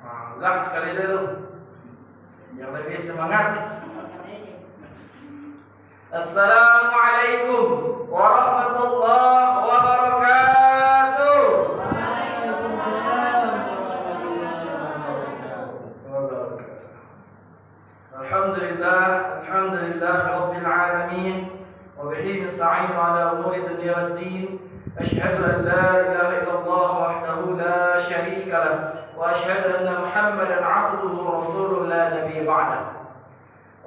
Ulang sekali dulu. Yang lebih semangat. Assalamualaikum warahmatullahi wabarakatuh. Alhamdulillah rabbil alamin. Wa bihi nasta'inu ala umuri dunya waddin. Asyhadu an la ilaha illallah wahdahu la syarika lah. Wa asyhadu anna Muhammadan 'abduhu wa rasuluhu la nabiyya ba'dahu.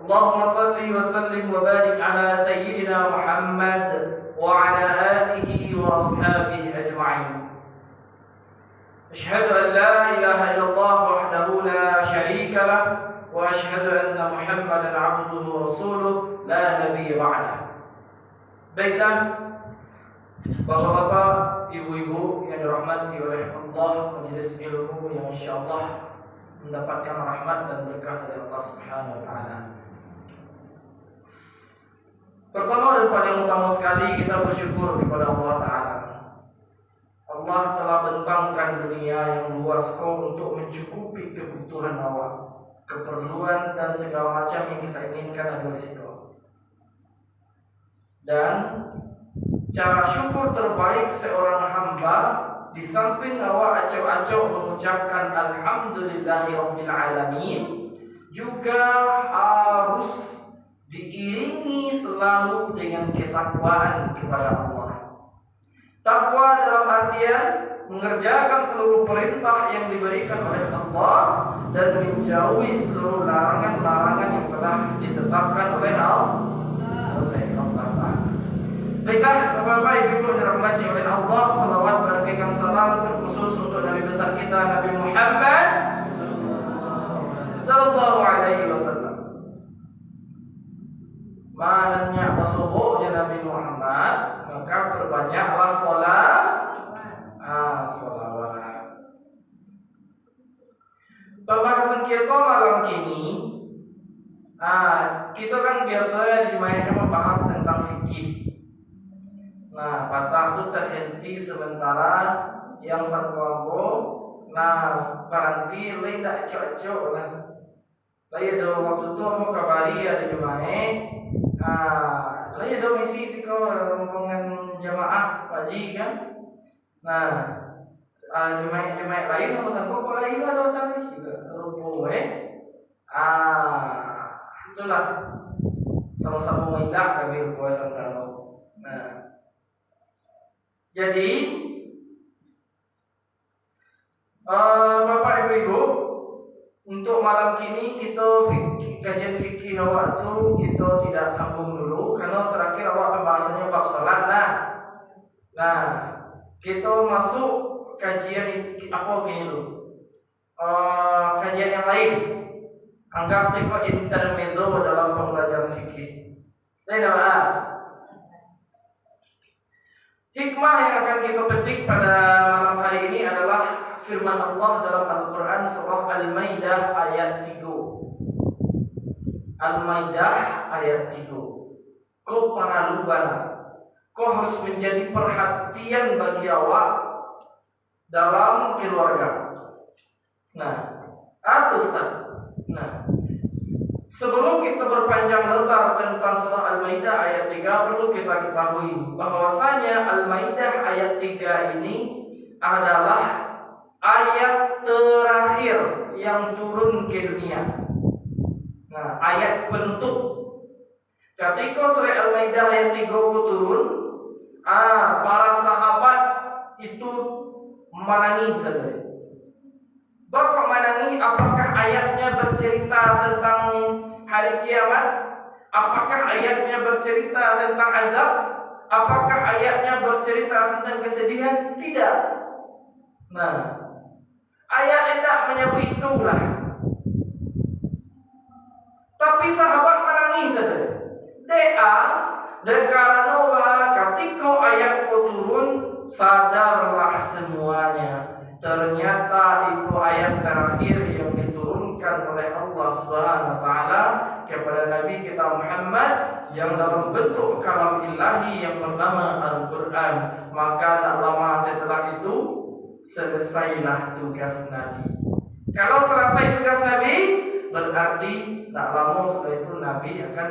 Allahumma salli wa sallim wa barik ala sayyidina Muhammad wa ala alihi wa ashabihi ajma'in. Asyhadu an la ilaha illallah wahdahu la syarika lah wa asyhadu anna Muhammadan 'abduhu wa rasuluhu la nabiyya ba'dahu. Baiklah, Bapak-bapak, ibu-ibu yang dirahmati oleh Allah, majelis ilmu yang insyaallah mendapatkan rahmat dan berkah dari Allah Subhanahu wa taala. Pertama dan paling utama sekali kita bersyukur kepada Allah taala. Allah telah bentangkan dunia yang luas untuk mencukupi kebutuhan awak, keperluan dan segala macam yang kita inginkan ada di situ. Dan cara syukur terbaik seorang hamba di samping awak acau-acau mengucapkan alhamdulillahirabbil alamin juga harus diiringi selalu dengan ketakwaan kepada Allah. Takwa dalam artian mengerjakan seluruh perintah yang diberikan oleh Allah dan menjauhi seluruh larangan-larangan yang telah ditetapkan oleh Allah. Baiklah, Bapak-bapak, Ibu dirahmati oleh Allah, salawat dan salam terkhusus untuk Nabi besar kita Nabi Muhammad sallallahu alaihi wasallam. Mananya bersubuhnya Nabi Muhammad, maka perbanyaklah salawat. Pembahasan kita malam ini, kita kan biasa dimainkan membahas tentang fikih. Nah, patah itu terhenti sementara yang satu ambo. Nah, berhenti lain tak cocok lah. Lain ada waktu tu mau kabari ada jemaah. Lain ada misi kau rombongan jamaah haji kan. Nah, jemaah lain mau sangko kau lain ada tadi juga. Rupo itulah sama-sama mengindah kami puasa tahu. Nah, jadi Bapak Ibu, untuk malam kini kita kajian fikih awak tu kita tidak sambung dulu karena terakhir awak pembahasannya bab salat lah. Nah, kita masuk kajian apa gini dulu. Kajian yang lain. Anggap sebagai intermezzo dalam pembelajaran fikih. Lain apa? Hikmah yang akan kita petik pada malam hari ini adalah firman Allah dalam Al-Quran surah Al-Maidah ayat 3. Al-Maidah ayat 3. Kau paralubana, kau harus menjadi perhatian bagi awak dalam keluarga. Nah, Ustaz. Nah, sebelum kita berpanjang lebar tentang surah Al-Maidah ayat 3, perlu kita ketahui bahwasanya Al-Maidah ayat 3 ini adalah ayat terakhir yang turun ke dunia. Nah, ayat penutup. Ketika surah Al-Maidah ayat 3 turun, para sahabat itu menangis saudara. Bapak menangis, apakah ayatnya bercerita tentang hari kiamat? Apakah ayatnya bercerita tentang azab? Apakah ayatnya bercerita tentang kesedihan? Tidak. Nah, ayat tidak menyebut itulah. Tapi sahabat menangis saudara. Karena ketika ayat turun, sadarlah semuanya. Ternyata itu ayat terakhir yang diturunkan oleh Allah Subhanahu wa taala kepada Nabi kita Muhammad yang dalam bentuk kalam ilahi yang bernama Al-Quran. Maka tak lama setelah itu selesailah tugas Nabi. Kalau selesai tugas Nabi, berarti tak lama setelah itu Nabi akan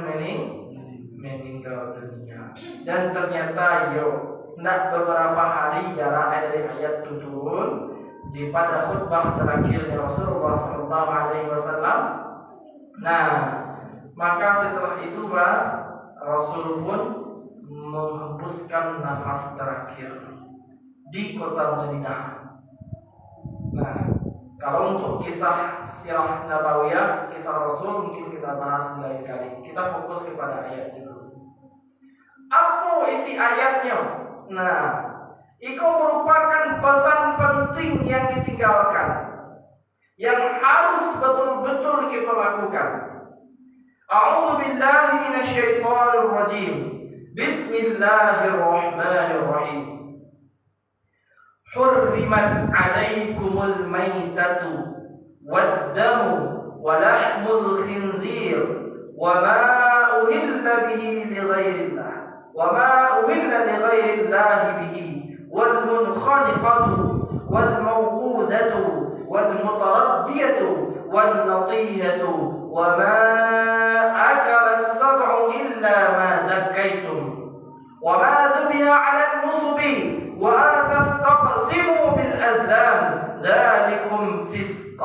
meninggal dunia. Dan ternyata tidak beberapa hari jarak dari ayat itu turun di pada khutbah terakhir Rasulullah SAW. Nah, maka setelah itu Rasul pun menghembuskan nafas terakhir di kota Madinah. Nah, kalau untuk kisah sirah Nabawiyah, kisah Rasul mungkin kita bahas lain kali. Kita fokus kepada ayat itu. Apa isi ayatnya? Nah, itu merupakan pesan penting yang ditinggalkan, yang harus betul-betul kita lakukan. A'udzu billahi minasyaitonir rajim. Bismillahirrahmanirrahim. Hurrimat 'alaikumul maitatu wad-damu wa lahmul khinzir wa ma uhilla bihi li ghairillah wa ma uhilla li ghairillah bihi wal munkhaniqatu wal mawqudatu wal mutaraddiyatu wal natihatu wa ma akala as-sab'u illa ma zakkaytum wa ma dhubiha 'ala an-nusubi wa an tastaqsimu bil azlam dzalikum fisq.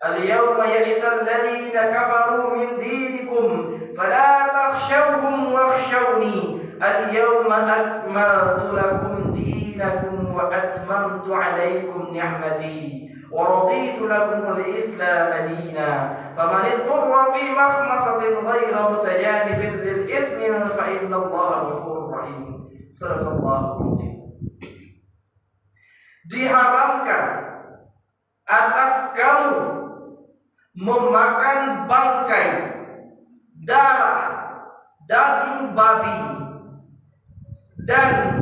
Al-yawma ya'isa alladhina kafaru min dinikum fala takhshawhum wakhshawni al-yawma akmaltu lakum dinakum wa atmamtu 'alaykum ni'mati wa raditu lakum al-islam dinan faman ittara fi makhmasatin ghayra mutajanifin lil ismin fa inna Allaha ghafurur rahim. Sallallahu alaihi. Diharamkan atas kamu memakan bangkai, darah, daging babi, dan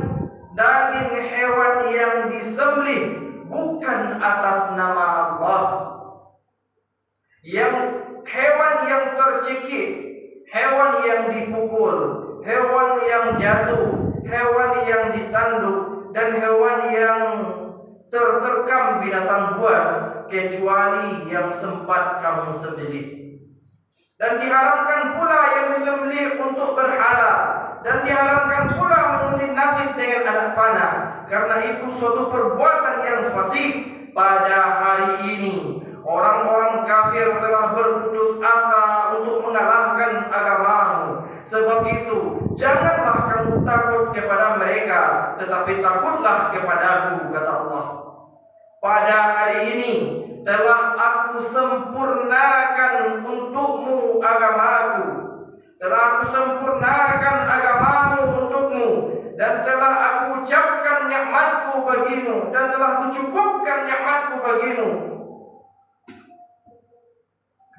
daging hewan yang disembelih bukan atas nama Allah. Yang hewan yang tercekik, hewan yang dipukul, hewan yang jatuh, hewan yang ditanduk, dan hewan yang terterkam binatang buas, kecuali yang sempat kamu sembelih. Dan diharamkan pula yang disembelih untuk berhala, dan diharamkan pula mengundi nasib dengan anak panah, karena itu suatu perbuatan yang fasik. Pada hari ini orang-orang kafir telah berputus asa untuk mengalahkan agamamu. Sebab itu janganlah kamu takut kepada mereka, tetapi takutlah kepadaku, kata Allah. Pada hari ini telah aku sempurnakan untukmu agamaku, telah aku sempurnakan agamamu untukmu, dan telah aku ucapkan nikmatku bagimu, dan telah kucukupkan nikmatku bagimu,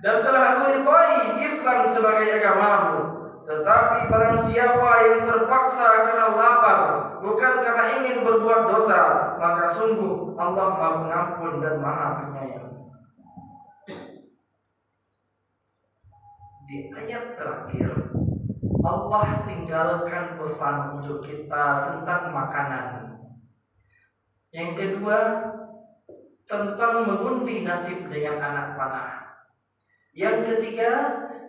dan telah aku ridhai Islam sebagai agamamu. Tetapi barang siapa yang terpaksa karena lapar, bukan karena ingin berbuat dosa, maka sungguh Allah Maha Pengampun dan Maha Penyayang. Di ayat terakhir Allah tinggalkan pesan untuk kita tentang makanan. Yang kedua, tentang mengundi nasib dengan anak panah. Yang ketiga,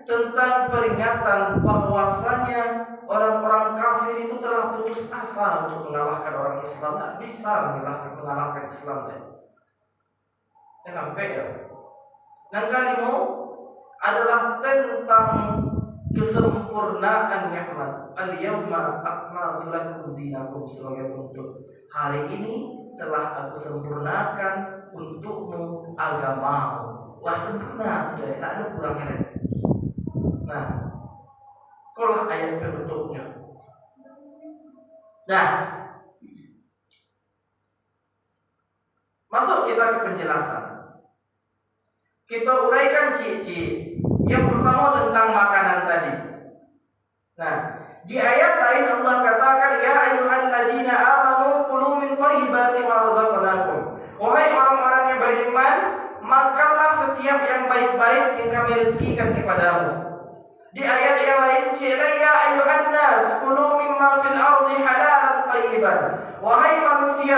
tentang peringatan bahwasanya orang-orang kafir itu telah putus asa untuk mengalahkan orang Islam. Tak bisa mengalahkan Islam. Sampai ya. Dan kelima adalah tentang kesempurnaan nikmat. Al-yawma akmaltu lakum dinakum, sebagai bentuk hari ini telah aku sempurnakan untukmu agamamu. Lah sempurna sudah, tak ada kurangnya lagi. Nah, itulah ayat bentuknya. Nah, masuk kita ke penjelasan. Kita uraikan ciri-ciri. Yang pertama tentang makanan tadi. Nah, di ayat lain Allah katakan, ya ayyuhalladzina amanu kulu min thayyibati ma razaqnakum. Wahai orang-orang yang beriman, makanlah setiap yang baik-baik yang kami rezekikan kepadamu. Di ayat yang lain, ya ayyuhan nas kulu mimma fil ardi halalan thayyiban. Wahai manusia,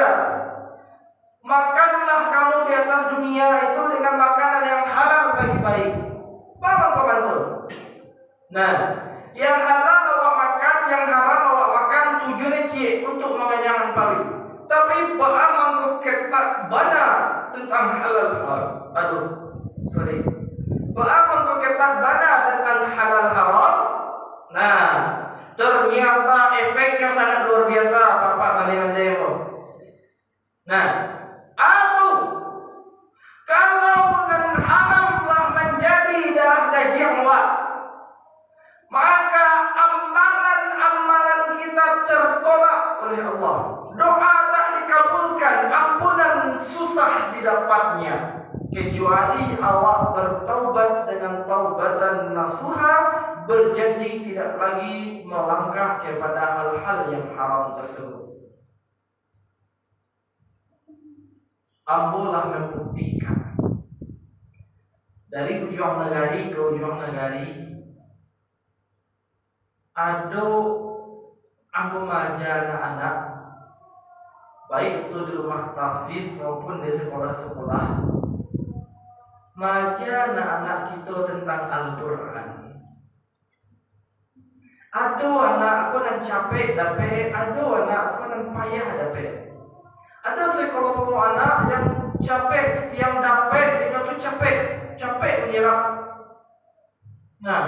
makanlah kamu di atas atas dunia itu dengan makanan yang halal lagi baik. Paham kau betul? Nah, yang halal awak makan, yang haram awak makan, tujuannya cik untuk mengenyangkan pari. Tapi bagaimana kau ketat benar tentang halal haram? Bagaimana kau ketat benar tentang halal haram? Nah, ternyata efeknya sangat luar biasa, Bapak mandai-mandai. Nah, kalau dan haramlah menjadi darah daging awak, maka amalan-amalan kita tertolak oleh Allah. Doa tak dikabulkan, ampunan susah didapatnya, kecuali awak bertaubat dengan taubatan nasuha, berjanji tidak lagi melangkah kepada hal-hal yang haram tersebut. Ambolah membuktikan dari ujung negari ke ujung negari ada ambo maja anak-anak, baik itu di rumah tahfiz maupun di sekolah-sekolah, maja anak-anak kita tentang Al-Quran. Ada anak aku yang capek dapat, ada anak aku yang payah dapat. Ada sekelompok anak yang capek, yang dapat, dia tu capek menyerap. Nah,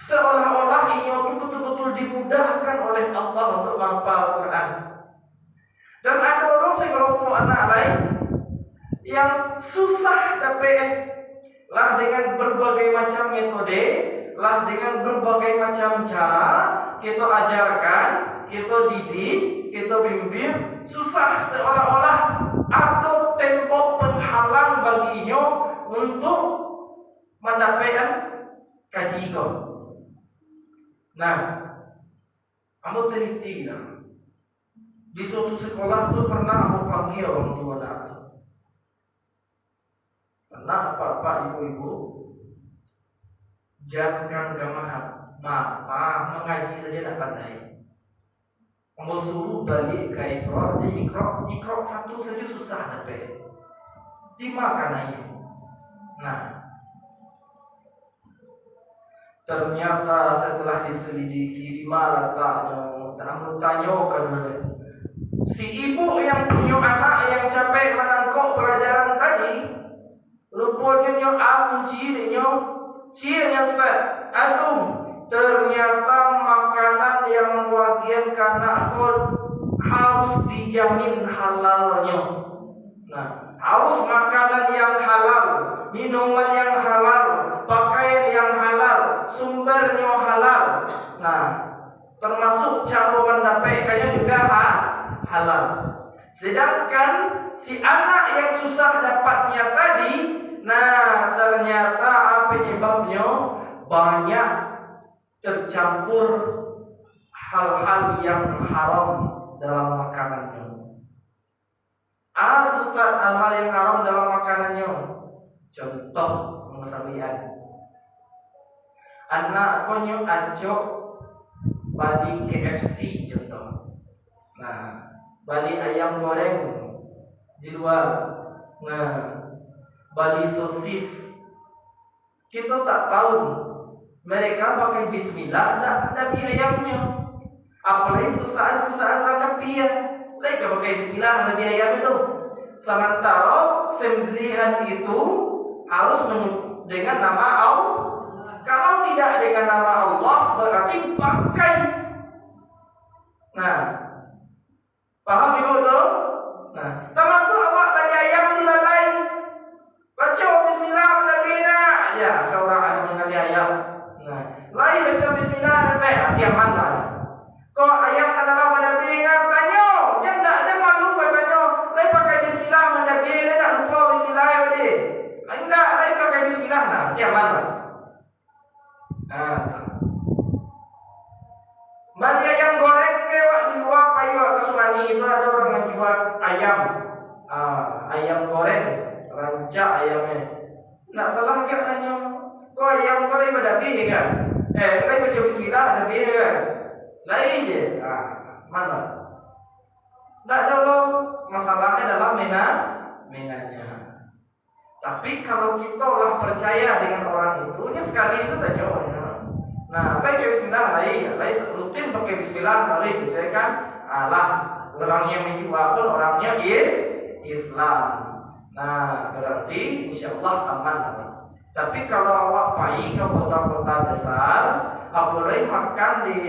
seolah-olah ini betul-betul dimudahkan oleh Allah untuk menghafal Quran. Dan ada orang sekelompok anak lain yang susah dapat, lah dengan berbagai macam metode, lah dengan berbagai macam cara kita ajarkan, kita didik, kita bimbing, susah, seolah-olah ada tembok penghalang baginya untuk mendapatkan kaji itu. Nah, kamu teliti lah. Di suatu sekolah tu pernah aku panggil orang tua nak. Pernah bapak ibu-ibu, jangan mengaji saja tak pandai. Kamu suruh balik ke ikhrok satu saja susah dapat. Dimakan aja. Nah, ternyata setelah diselidiki di mana letaknya, dan tanyakan si ibu yang punya anak yang capek menangkap pelajaran tadi, rupanya kuncinya Ustaz. Ternyata makanan yang bagian kanak harus dijamin halalnya. Nah, harus makanan yang halal, minuman yang halal, pakaian yang halal, sumbernya halal. Nah, termasuk cara mendapatkannya juga halal. Sedangkan si anak yang susah dapatnya tadi, nah ternyata penyebabnya banyak tercampur hal-hal yang haram dalam makanannya. Ustaz, hal-hal yang haram dalam makanannya. Contoh pengusahaan. Anak punya ajok bali KFC contoh. Nah, bali ayam goreng di luar. Nah, bali sosis. Kita tak tahu mereka pakai bismillah Nabi ayamnya. Apalagi perusahaan-perusahaan Arabia, mereka pakai bismillah Nabi ayam itu. Sementara sembelihan itu harus dengan nama Allah. Kalau tidak dengan nama Allah berarti pakai. Nah, paham ibu tu? Nah, termasuk awak bagi ayam dilalai. Baca bismillah Nabi ya, kau orang mengali ayam. Nah, lain baca bismillah nanti hati aman lah. Kau ayam adalah Nabi tanya, jangan malu bertanya. Lain pakai bismillah Nabi dia tak lupa bismillah dia. Enggak, lain pakai bismillah nah, hati aman lah. Nah, bagi ayam goreng kewak di luar payu ke Sumani itu ada orang yang jual ayam, ayam goreng, rancak ayamnya. Nak salah enggak nanya? Kau ayam goreng berdabi kan? Lain baca bismillah dabi kan? Lain je. Mana? Tak ada lo masalahnya dalam menanya. Tapi kalau kita lah percaya dengan orang itu, ini sekali itu saja orangnya. Nah, baik bismillah, lain rutin pakai bismillah, lain saya kan Allah orangnya menjual pun orangnya Islam. Nah, berarti insyaallah aman. Tapi kalau awak pergi ke kota-kota besar, apalagi makan di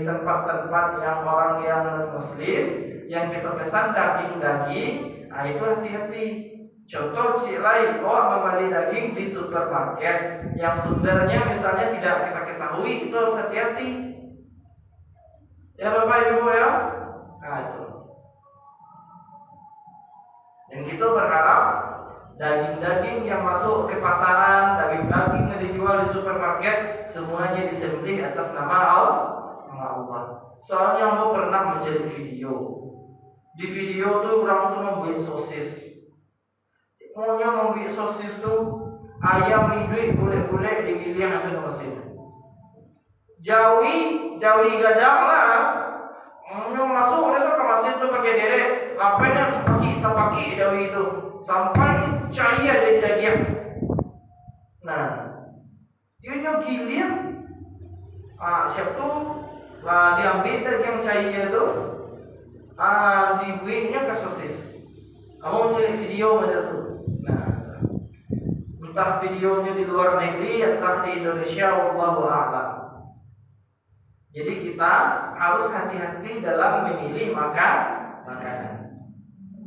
tempat-tempat yang orang yang Muslim, yang kita pesan daging-daging, nah itu hati-hati. Contoh lain, membeli daging di supermarket yang sumbernya misalnya tidak kita ketahui, itu harus hati-hati. Ya Bapak Ibu ya, nah itu. Dan kita berharap daging-daging yang masuk ke pasaran, daging-daging yang dijual di supermarket, semuanya disembelih atas nama Allah. Soalnya aku pernah mencari video. Di video tuh orang tuh membuat sosis. Maunya membuat sosis tuh ayam hidup boleh-boleh digiling hasil mesin. Jawi gadang lah. Maunya masuk oleh ke mesin tuh pakai derek. Lapanya terpaki jawi itu sampai cair dari daging. Nah, dia giling. Siap tuh diambil daging cairnya itu, dibuatnya ke sosis. Kamu cari video mana tuh? Entah videonya di luar negeri, entah di Indonesia, wallahu a'lam. Jadi kita harus hati-hati dalam memilih makanan.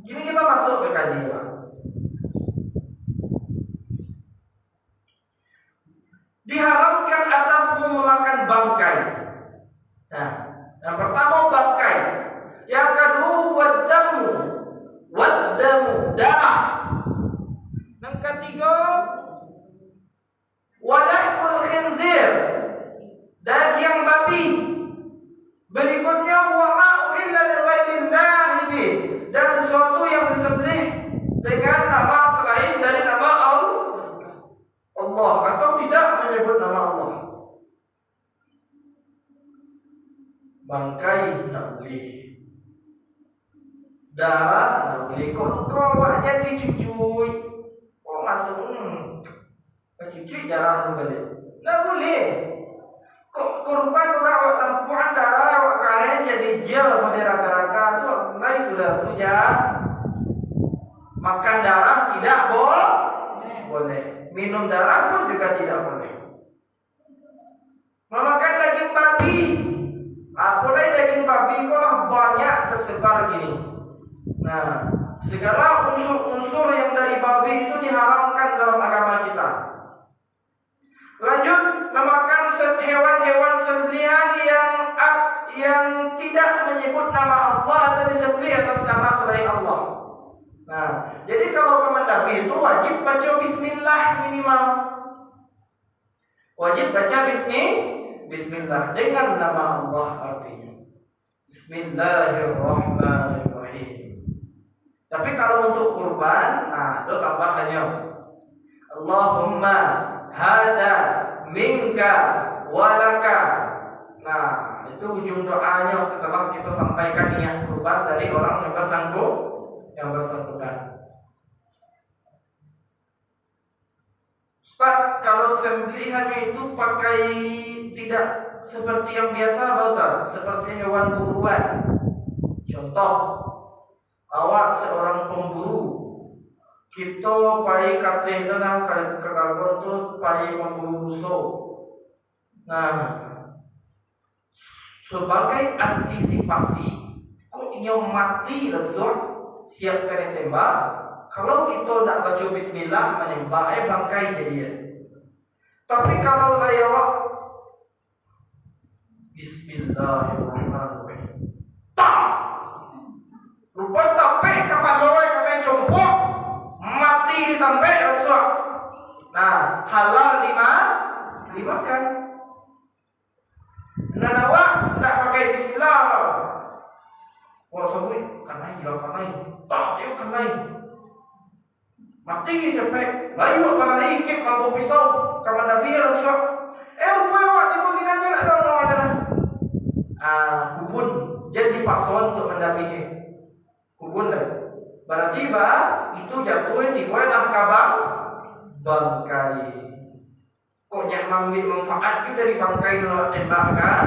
Kini kita masuk ke kajian. Diharamkan atasmu memakan bangkai. Nah, yang pertama bangkai. Yang kedua waddamu, darah. Yang ketiga walahmul khinzir, daging babi. Berikutnya wa ma uhilla li ghairillahi bi, dan sesuatu yang disembelih dengan nama selain dari nama Allah atau tidak menyebut nama Allah. Bangkai tak boleh, darah tak boleh. Kau jadi cucuy, kau masuk cucuy darah tu balik, tak boleh. Korban orang tempuan darah awak kalian jadi jel pada raka-raka tu mulai sudah tujar. Makan darah tidak boleh. Minum darah pun juga tidak boleh. Memakan daging babi, mulai daging babi kalau banyak tersebar gini. Nah, segala unsur-unsur yang dari babi itu diharamkan dalam agama kita. Lanjut, memakan hewan-hewan sembelihan yang tidak menyebut nama Allah atau disembelih atas nama selain Allah. Nah, jadi kalau kemendapi itu wajib baca bismillah minimal. Wajib baca bismillah dengan nama Allah artinya. Bismillahirrahmanirrahim. Tapi kalau untuk kurban, itu tambahannya. Allahumma hada minka walaka. Nah, itu ujung doanya setelah kita sampaikan niat kurban dari orang yang bersangkutan. Ustaz, kalau sembelihannya itu pakai tidak seperti yang biasa, Ustaz, seperti hewan buruan. Contoh, awak seorang pemburu, kita pai kateh tanah kekagon tu pai pemburu busuk. Nah, sebagai antisipasi, kok yang mati langsung siapkan tembak. Kalau kita tak baca bismillah menembak, bangkai dia. Tapi kalau awak bismillahirrahmanirrahim, rupa tapek kapal loroi kapal jompok, mati ditampek langsung. Nah, halal dimakan. Nah, awak tak pakai bismillah. Wah, sabui kanai tak dia kanai. Mati capek. Layu apa lari ikip mampu pisau kapan Nabi langsung. Rupa awak tipu sinan dia nak tahu nama dia. Kubun jadi pason untuk mendampingi. Kubun dah. Berarti itu jatuh dah kabang bangkai. Kok yang mengambil manfaat itu dari bangkai nolak tembak kan?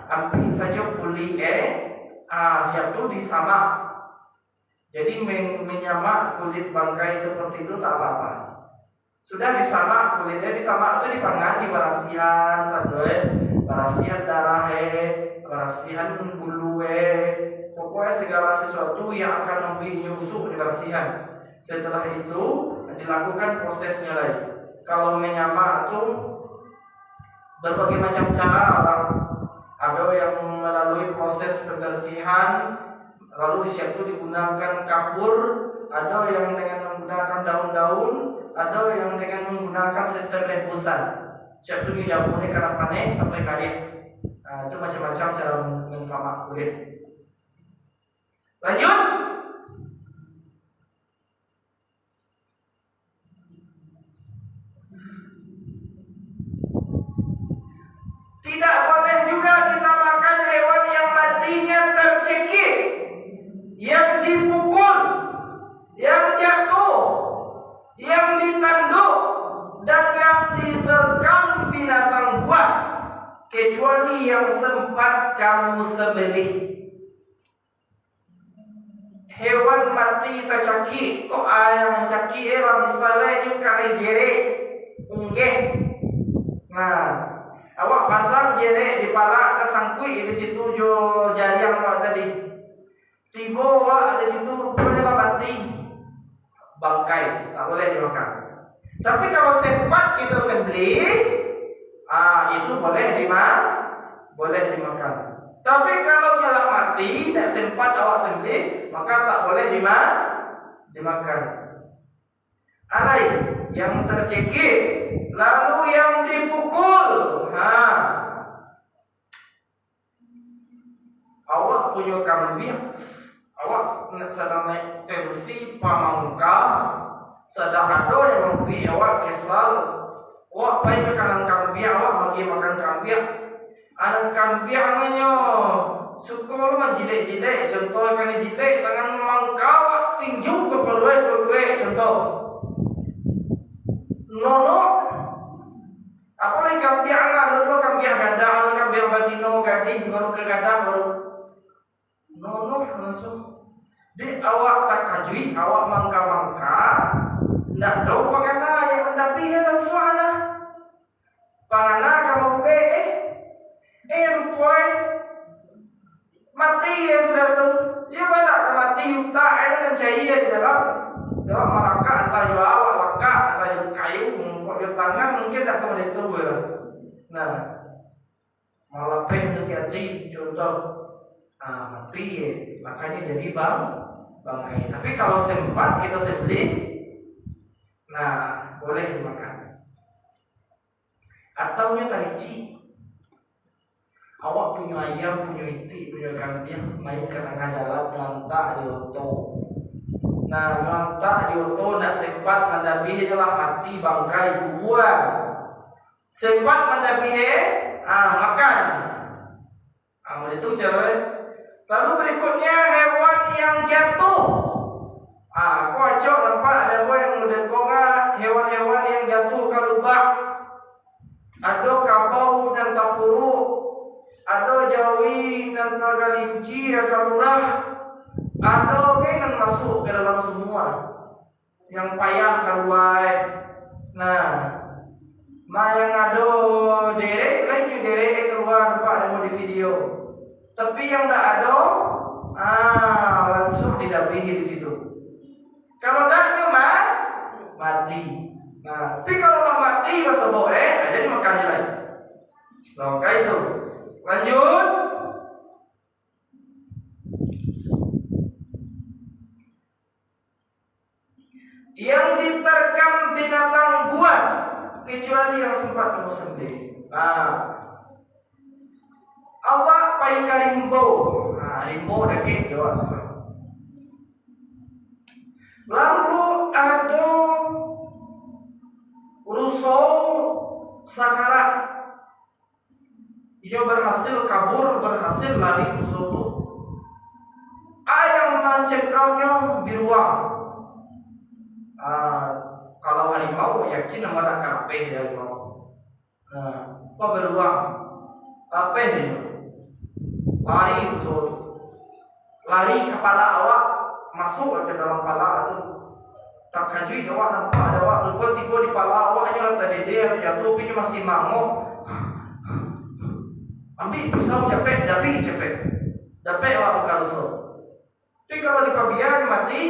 Ambil saja pulih siap tu disamak. Jadi menyamak kulit bangkai seperti itu tak apa-apa. Sudah disamak, kulitnya disamak itu dipangan di barasihan sadoi, barasihan darah barasihan bulu pokoknya segala sesuatu yang akan memberi busuk di barasihan. Setelah itu dilakukan prosesnya lagi. Kalau menyamak itu berbagai macam cara orang. Ada yang melalui proses pembersihan, lalu siap itu digunakan kapur, ada yang dengan menggunakan daun-daun, ada yang dengan menggunakan sistem rebusan. Siap itu dijamunnya karena panen sampai kering. Nah, itu macam-macam cara mensamak kulit. Lanjut. Tidak boleh juga kita makan hewan yang matinya tercekik, yang dipukul, yang jatuh, yang ditanduk, dan yang diterkam binatang buas, kecuali yang sempat kamu sembelih. Hewan mati tercekik, kok yang mencekik misalnya ini kali jere, unggeh. Nah, awak pasang jere di pala tersangkui di situ jo jari yang awak tadi. Tiba awak di situ rupanya mati. Bangkai, tak boleh dimakan. Tapi kalau sempat kita sembelih, itu boleh dimakan. Tapi kalau nyala mati, tak sempat awak sembelih, maka tak boleh dimakan. Alai yang tercekik, lalu yang dipukul. Awak punya kambing, awak sedang naik tensi pamangka, sedang ada yang memberi awak kesal, awak pergi ke kanan kambing, awak bagi makan kambing. Anak kambing angannya syukur menjilek-jilek, contoh kali jilek tangan mangka, awak tinju ke pelue contoh. Nono, apalagi kambing angan, dulu kambing gadang, kambing batino, gading baru ke gadang baru. Nono langsung. Di awak tak kajui, awak mangka-mangka, ndak tahu pangana yang mendapihi langsung ana. Pangana kamu rupai mati ya sudah tu. Dia banyak mati yuta ada yang cair di dalam malaka atau jua awak laka atau kayu kok di tangan mungkin tak boleh tu. Nah, malah pengen contoh mati makanya jadi bangkai. Tapi kalau sempat kita sembelih, nah boleh dimakan. Atau nya tarici, awak punya ayam, punya itik, punya kambing, main ke tengah jalan ngantak di oto. Nah ngantak di oto nak sempat mendapihi telah mati bangkai buang. Sempat mendapihi, makan. Itu cewek. Lalu berikutnya hewan yang jatuh. Kau acok nampak ada yang mendekonga hewan-hewan yang jatuh ke lubang. Ada kabau dan tapuruk, ada jawi dan tagalinci dan kalurah, ada yang masuk ke dalam semua. Yang payah keluar. Nah, yang ada derek lagi derek keluar nampak ada di video. Tapi yang tak ada, langsung tidak pergi di situ. Kalau tak mati. Nah, tapi kalau tak mati masa boleh, jadi makan lagi. Maka itu. Lanjut. Yang diterkam binatang buas, kecuali yang sempat kamu sembelih. Awak pergi ke rimbo. Rimbo daging jawab semua. Lalu ada ruso sakarat. Dia berhasil kabur, berhasil lari ruso. Ayam mencengkamnya di ruang. Kalau harimau yakin nama kapeh dari harimau. Apa beruang? Kapeh ni. Lari usul. Lari kepala awak masuk ke dalam kepala tu. Tak kajui awak nampak ada awak tiba-tiba di kepala awak je tadi dia jatuh tapi masih mangok. Ambil pisau capek, dapat awak bakal usul. Tapi kalau dipabiar mati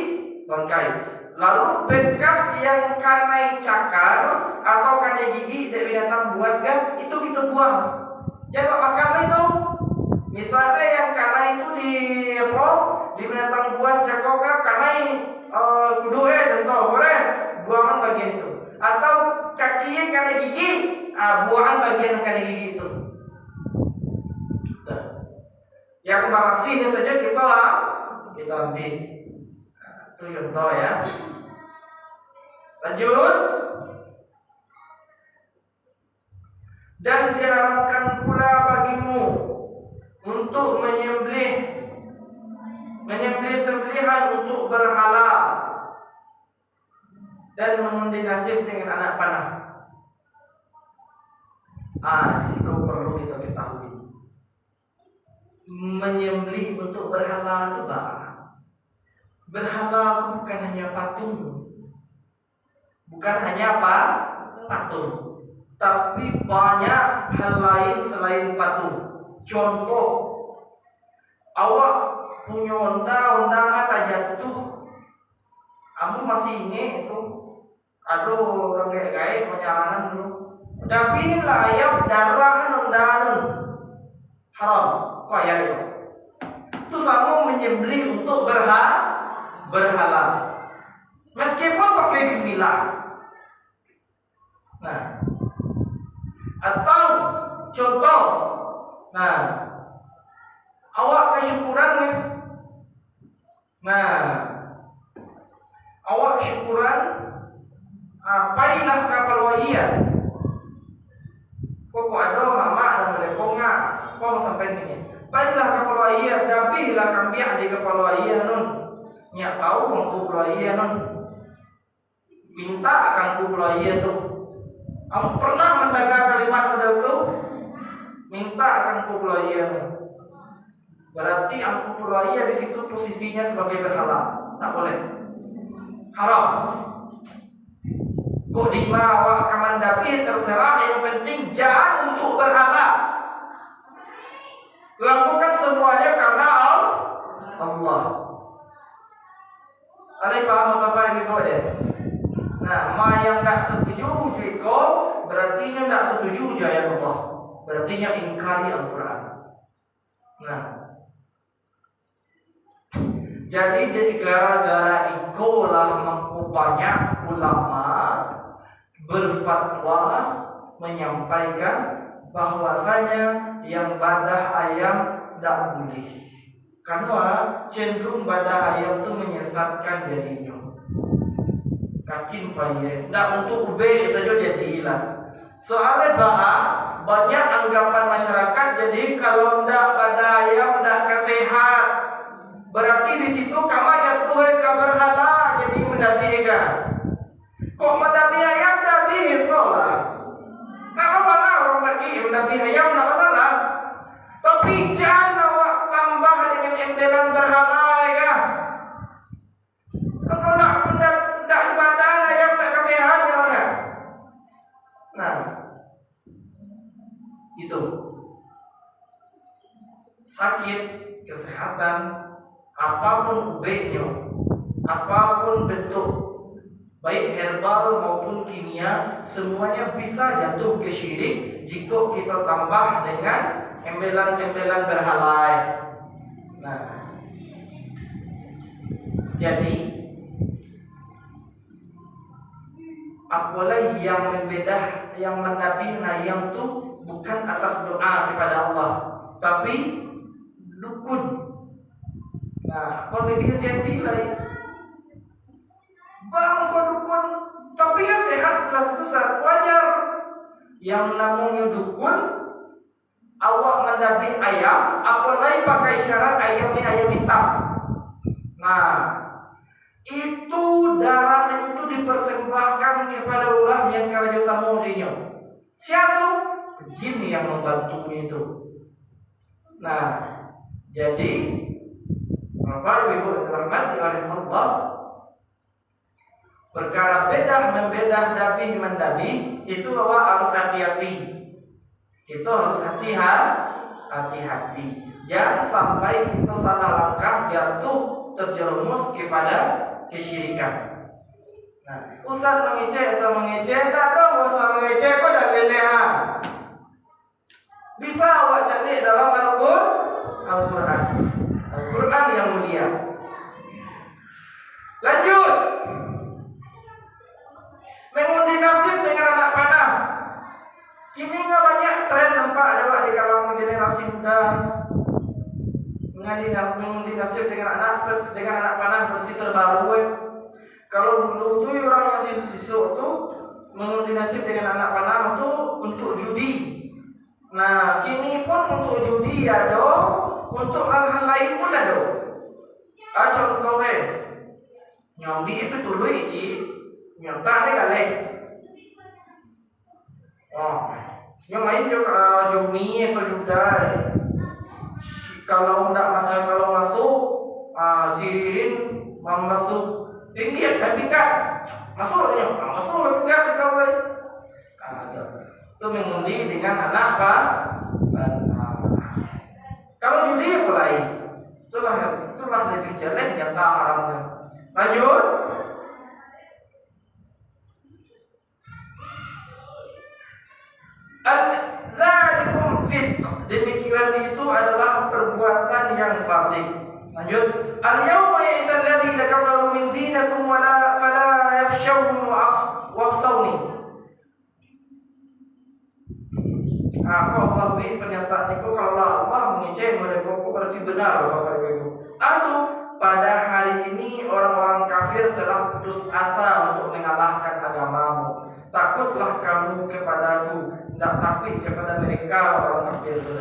bangkai. Lalu bekas yang kanai cakar atau kanai gigi dari binatang buas kan itu kita buang. Jangan makan itu. Misalnya yang kanai itu di binatang buas cakar kan kanai kudu contoh gores buangan bagian itu. Atau kakinya kanai gigi, buangan bagian kanai gigi itu. Yang bersihnya saja kita ambil. Itu contoh ya. Lanjut. Dan diharamkan pula bagimu untuk menyembelih sembelihan untuk berhala dan mengundi nasib dengan anak panah. Di situ perlu kita ketahui. Menyembelih untuk berhala itu berhala itu bukan hanya patung. Bukan hanya patung. Tapi banyak hal lain selain patung. Contoh, awak punya onta tak jatuh. Kamu masih ingat itu? Aduh, orang gaya perjalanan dulu. Tapi layak darah ontaan haram. Kok ya itu? Itu sama menyembelih untuk berhala. Meskipun pakai bismillah. Atau contoh, awak kesyukuran nih. Awak syukuran, pailah kapal wajia. Kok ada mama dan mereka kok sampai ni. Pailah kapal wajia, tapi lah kami ada kapal wajia nun. Nyak tahu mengku wajia nun. Minta akan ku wajia tu. Kamu pernah mendengar kalimat model tu? Minta akan ku wajia nun. Berarti angku pulaiya di situ posisinya sebagai berhala, tak boleh, haram. Kok lima awak kamandapi terserah, yang penting jangan untuk berhala. Lakukan semuanya karena Allah. Ada paham apa yang itu ada? Ma yang tak setuju jika berarti nya tak setuju ayat Allah. Berarti nya ingkari Al-Quran. Jadi gara-gara itulah banyak ulama berfatwa menyampaikan bahwasanya yang badah ayam tak boleh. Karena cenderung badah ayam itu menyesatkan dirinya. Kaki payah. Tak untuk ube saja jadi hilang. Soalnya banyak anggapan masyarakat jadi kalau tak badah ayam tak kesehat. Berarti di situ kamu jatuh ke berhala jadi mendapikan. Kok mendapi ayam tapi sholat? Tak masalah orang sakit mendapi ayam tak masalah. Tapi jangan awak tambah dengan embelan berhala ya. Kalau tak ibadah ayam tak kesehat ya. Itu sakit kesehatan. Apapun ubeknya, apapun bentuk, baik herbal maupun kimia, semuanya bisa jatuh ke syirik jika kita tambah dengan embelan-embelan berhala. Jadi apalah yang membedah, yang menabih yang itu bukan atas doa kepada Allah, tapi dukun. Kalau lebih hati-hati lain. Bang, kau dukun, tapi ya sehat setelah besar, wajar. Yang namanya dukun, awak mendabih ayam, apalagi pakai syarat ayamnya ayam hitam. itu darah itu dipersembahkan kepada orang yang kerjasama dengannya. Siapa? Jin yang membantu itu. Nah, jadi Bapak Ibu dirahmati oleh Allah, perkara bedah dabi mendabi itu bahwa harus hati-hati. Itu harus hati-hati. Jangan sampai kita salah langkah jatuh terjerumus kepada kesyirikan. Nah, Ustaz mengecek, saya mengecek, tak tahu saya mengecek kok dan lelehan. Bisa awak cari dalam Al-Quran. Al-Quran yang mulia. Lanjut. Mengundi nasib dengan anak panah. Kini nggak banyak tren nampak ada di kalangan generasi muda mengundi nasib dengan anak panah bersih terbaru. Kalau dulu tuh orang masih siswa tuh mengundi nasib dengan anak panah itu untuk judi. Nah, kini pun untuk judi ada, untuk hal-hal lain pun ada. Contoh nyambi itu dulu iji, nyata ada kali. Yang lain juga judi atau juda. Kalau masuk, sirin masuk. Tinggi tapi enggak masuk tapi enggak dikawal. Itu mengundi dengan anak kalau judi mulai itulah lebih jelek yang tak haramnya. Lanjut. Al-zalikum fisq, demikian itu adalah perbuatan yang fasik. Lanjut. Al-yawma ya'isal ladzina kafaru min dinikum wa la fala yakhshawhum wakhshawni. Kalau Allah pernyataan itu kalau Allah mengejek mereka berarti benar Bapak Ibu. Lalu pada hari ini orang-orang kafir telah putus asa untuk mengalahkan agamamu. Takutlah kamu kepadaku, tidak takut kepada mereka orang kafir itu.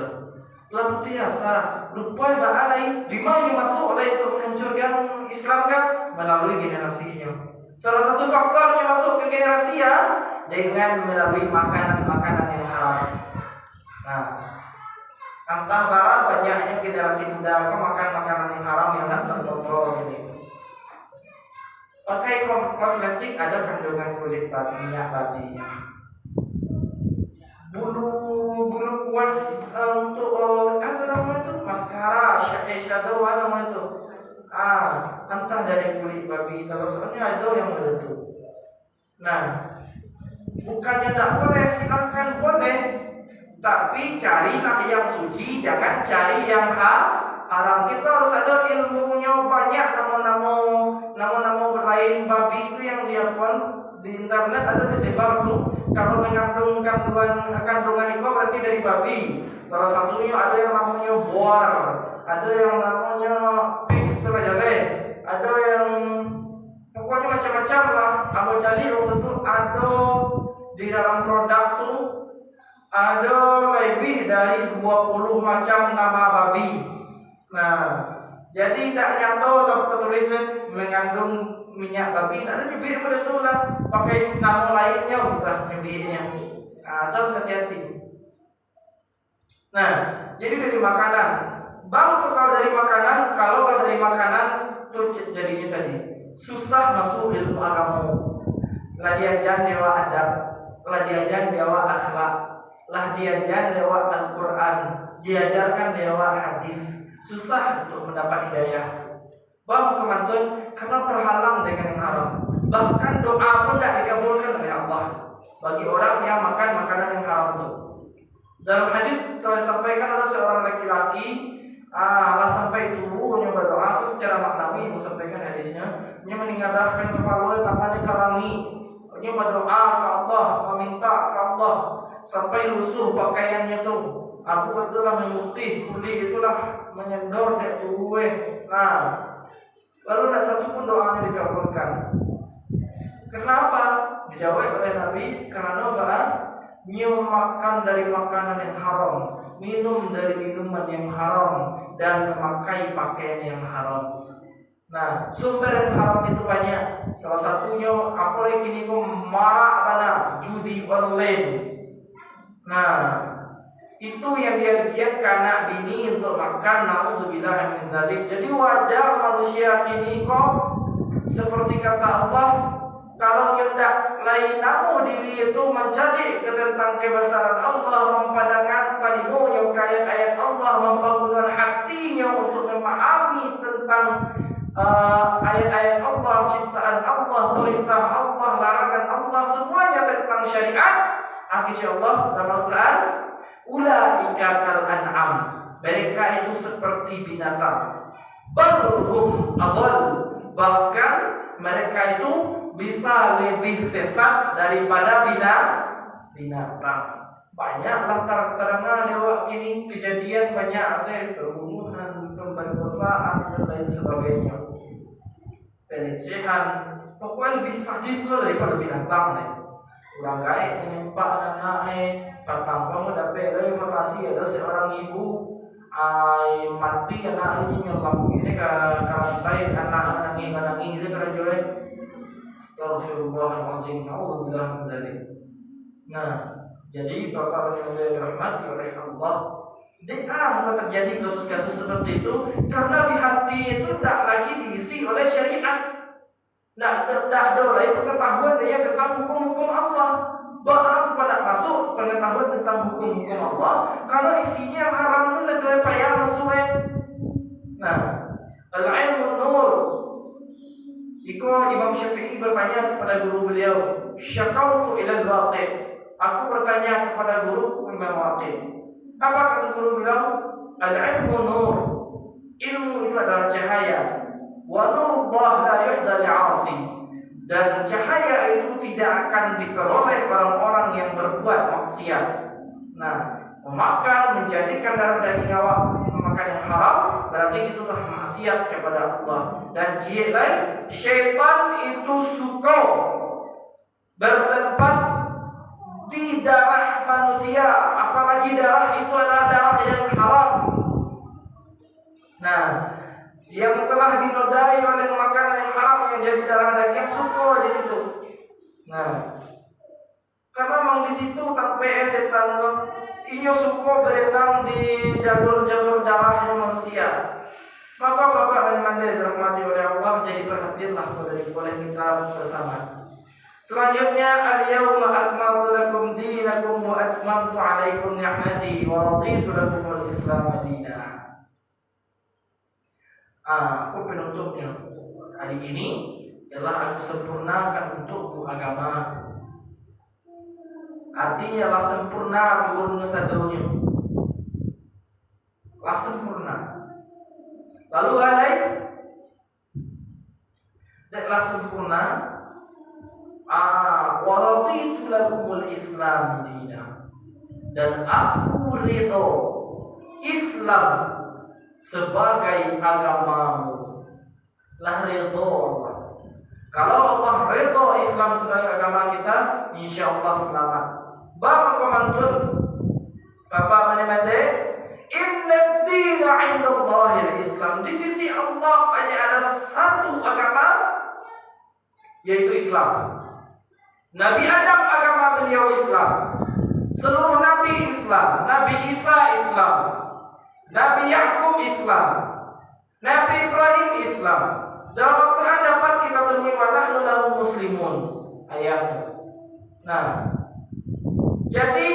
Lalu biasa lupa alai di mana masuk oleh itu menghancurkan Islam kan melalui generasinya. Salah satu faktornya masuk ke generasi ya dengan melalui makanan-makanan yang haram. Nah, entah bara banyaknya generasi muda makan makanan yang haram yang tak terkontrol ini. Pakai kosmetik ada kandungan kulit babi, minyak babinya. Bulu kuas untuk apa namanya itu maskara, shadow apa namanya itu. Entah dari kulit babi, kalau soalnya ada yang begitu. Nah, bukannya tak boleh, silakan boleh. Tapi carilah yang suci, jangan cari yang haram. Kita harus ada ilmunya banyak, nama-nama berlain babi itu yang dia pun di internet ada disebar tuh. Kalau mengandung kandungan itu berarti dari babi. Salah satunya ada yang namanya boar, ada yang namanya pigs terajale, ada yang pokoknya macam-macam lah. Kalau jadi waktu itu ada di dalam produk tuh ada lebih dari 20 macam nama babi. Nah, jadi tidak nyata dokter tulisan mengandung minyak babi, ada bibir betul lah, pakai nama lainnya bukan bibirnya. Terus hati-hati. Nah, jadi dari makanan. Kalau dari makanan itu jadinya tadi susah masuk ilmu agama. Lah diajar dewa adab, lah diajar dewa akhlak, lah diajar dewa Al-Quran, diajarkan dewa hadis. Susah untuk mendapat hidayah. Bang kemantun karena terhalang dengan yang haram. Bahkan doa pun tidak dikabulkan oleh Allah bagi orang yang makan makanan yang haram itu. Dalam hadis telah disampaikan ada seorang laki-laki sampai tubuhnya berdoa itu secara maknawi disampaikan hadisnya. Dia meninggalkan kepala tangannya kalangi. Dia berdoa ke Allah, meminta ke Allah sampai lusuh pakaiannya itu. Abu itulah memutih, kulit itulah menyendor dari tubuhnya. Nah, lalu tidak satu pun doanya dikabulkan. Kenapa? Dijawab oleh Nabi karena nyium makan dari makanan yang haram, minum dari minuman yang haram, dan memakai pakaian yang haram. Nah, sumber yang haram itu banyak. Salah satunya apalagi kini kok marak mana judi online. Nah, itu yang dia biarkan anak bini untuk makan, naudzubillah min dzalik. Jadi wajar manusia kini kok seperti kata Allah, kalau hendak lain namu diri itu mencari tentang kebesaran Allah, memandangkan telingonya ke ayat-ayat Allah, membangunkan hatinya untuk memahami tentang ayat-ayat Allah, ciptaan Allah, perintah Allah, larangan Allah, semuanya tentang syariat. Akhirnya Allah dalam Al-Quran, ulaika kal an'am, mereka itu seperti binatang, balhum adall, bahkan mereka itu bisa lebih sesat daripada binatang. Banyaklah terang-terangan lewat ini kejadian banyak saya pembunuhan, pemerkosaan dan lain sebagainya, pelecehan, pokoknya lebih sadis daripada binatang nih. Orang gaib menyempak anak-anak, patang kamu dapat dari makasih ada seorang ibu mati anak ini nyelam ini karantai anak nangis itu kena jual. Astagfirullahaladzim, naudzubillah min dzalik. Nah, jadi Bapak yang dirahmati oleh Allah, kalau terjadi kasus-kasus seperti itu karena di hati itu tidak lagi diisi oleh syariat, tidak ada lagi pengetahuan dia tentang hukum-hukum Allah. Bahkan pada masuk pengetahuan tentang hukum-hukum Allah, kalau isinya yang haram itu segala payah masuk. Nah, al-ilmu nur. Jika Imam Syafi'i bertanya kepada guru beliau, syakautu ilal waqi', aku bertanya kepada guru Imam Waqi'. Apa kata guru beliau? Al-ilmu nur. Ilmu itu adalah cahaya. Wa nurullah la yuhda li'asi. Dan cahaya itu tidak akan diperoleh orang-orang yang berbuat maksiat. Nah, memakan, menjadikan darah daging awak, memakan yang haram, berarti itulah maksiat kepada Allah. Dan lain, syaitan itu suka bertempat di darah manusia, apalagi darah itu adalah darah yang haram. Nah, yang telah dinodai oleh makanan yang haram yang jadi darah daging suka di situ. Nah, karena memang di situ sampai setan ini suka berenang di jalur-jalur darahnya manusia. Maka Bapak dan Manda dirahmati oleh Allah, jadi perhatianlah oleh kita bersama. Selanjutnya, al-yawma akmaltu lakum dinakum wa atmamtu alaikum ni'mati wa raditu lakum al-islam dinan. Aku penutupnya hari ini telah aku sempurnakan untukmu agama. Artinya lah sempurna turun satunya, lah sempurna. Lalu alai telah sempurna. Wa raditu lakumul islam dinan, dan aku ridho Islam sebagai agamamu. Lah ridho Allah. Kalau Allah ridho Islam sebagai agama kita, insya Allah selamat. Barakallahu Bapak menemani. Inna dina 'inda Allahil Islam. Di sisi Allah hanya ada satu agama, yaitu Islam. Nabi Adam agama beliau Islam, seluruh Nabi Islam, Nabi Isa Islam, Nabi Yakub Islam, Nabi Ibrahim Islam. Dalam Al-Quran dapat kita temui wa nahnu lahu muslimun ayatnya. Nah, jadi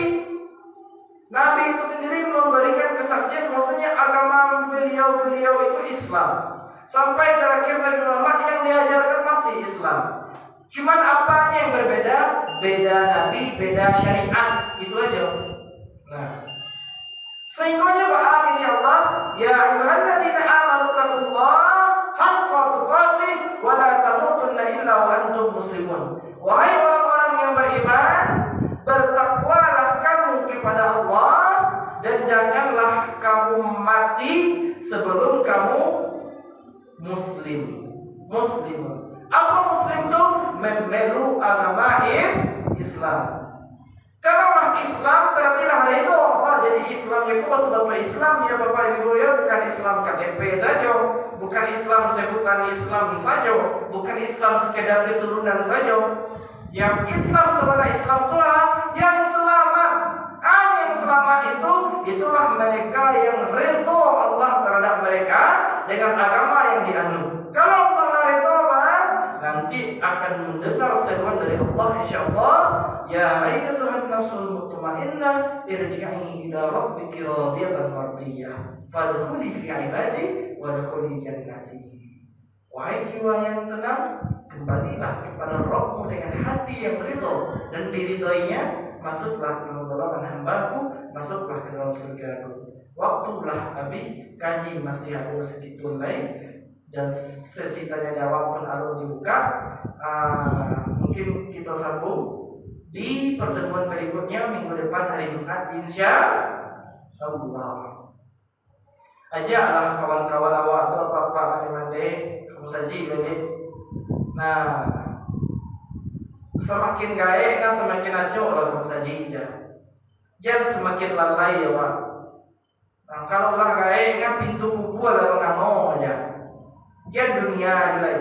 Nabi itu sendiri memberikan kesaksian bahwasanya agama beliau itu Islam. Sampai terakhir Nabi Muhammad yang diajarkan masih Islam. Cuman apanya yang berbeda? Beda Nabi, beda syariat, itu aja. Nah, sehingga Pak Allah, ya ayyuhalladzina amanu taqullaha haqqa tuqatih wa la tamutunna illa wa antum muslimun. Wahai orang-orang yang beriman, bertakwalah kamu kepada Allah dan janganlah kamu mati sebelum kamu muslim. Apa muslim itu? Memelu agama Islam. Kalau Islam berarti lah ridho Allah, jadi di Islam itu betul-betul Islam ya Bapak Ibu ya, bukan Islam KTP saja, bukan Islam sebutan Islam saja, bukan Islam sekedar keturunan saja. Yang Islam sebenarnya Islam Tuhan yang selamat. Yang selamat itulah mereka yang ridho Allah terhadap mereka dengan agama yang dianut. Kalau Allah ridho, nanti akan mendengar seruan dari Allah insyaallah, ya ayyatuhan nafsul mutmainnah irji'i ila rabbiki radiyatan mardiyah fadkhuli fi ibadi wadkhuli jannati. Wahai jiwa yang tenang, kembalilah kepada Rabbmu dengan hati yang ridho dan diridhoinya, masuklah ke dalam golongan hambaku, masuklah ke dalam surgaku. Waktu belah habis, kaji masih ada sedikit lain, dan sesi tanya jawab pun alur dibuka. Mungkin kita sambung di pertemuan berikutnya minggu depan hari Jumat insya Allah. Ajaklah kawan-kawan awak atau apa-apa mandi kamu saji jadi. Nah, semakin gaek kan semakin aco lah kamu saji ya. Jangan semakin lalai ya Pak. Nah, kalau lah gaek kan pintu kubu ada pengamo aja. Dia dunia nilai.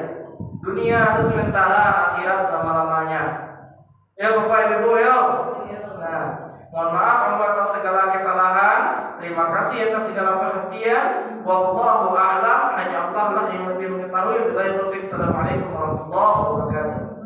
Dunia itu sementara, akhirat selama-lamanya. Ya Bapak Ibu ya. Nah, mohon maaf atas segala kesalahan. Terima kasih atas segala perhatian. Wallahu a'lam. Hanya Allah lah yang lebih mengetahui. Assalamualaikum warahmatullahi wabarakatuh.